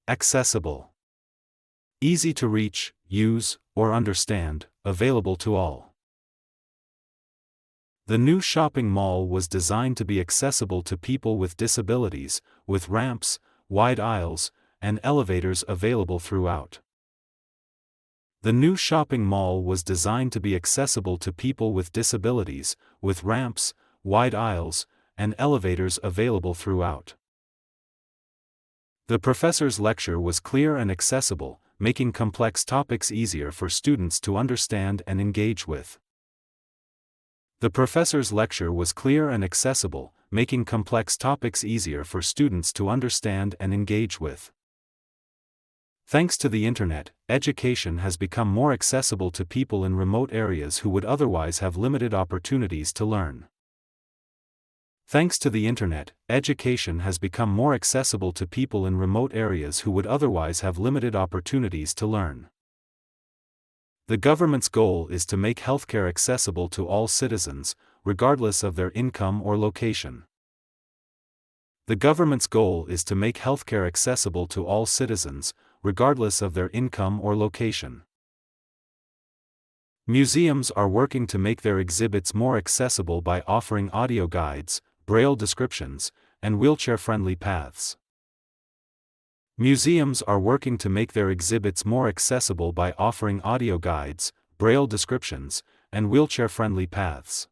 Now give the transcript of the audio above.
Accessible. Easy to reach, use, or understand, available to all. The new shopping mall was designed to be accessible to people with disabilities, with ramps, wide aisles, and elevators available throughout. The new shopping mall was designed to be accessible to people with disabilities, with ramps, wide aisles, and elevators available throughout. The professor's lecture was clear and accessible, making complex topics easier for students to understand and engage with. The professor's lecture was clear and accessible, making complex topics easier for students to understand and engage with. Thanks to the Internet, education has become more accessible to people in remote areas who would otherwise have limited opportunities to learn. Thanks to the Internet, education has become more accessible to people in remote areas who would otherwise have limited opportunities to learn. The government's goal is to make healthcare accessible to all citizens, regardless of their income or location. The government's goal is to make healthcare accessible to all citizens, regardless of their income or location. Museums are working to make their exhibits more accessible by offering audio guides, braille descriptions, and wheelchair-friendly paths. Museums are working to make their exhibits more accessible by offering audio guides, braille descriptions, and wheelchair-friendly paths.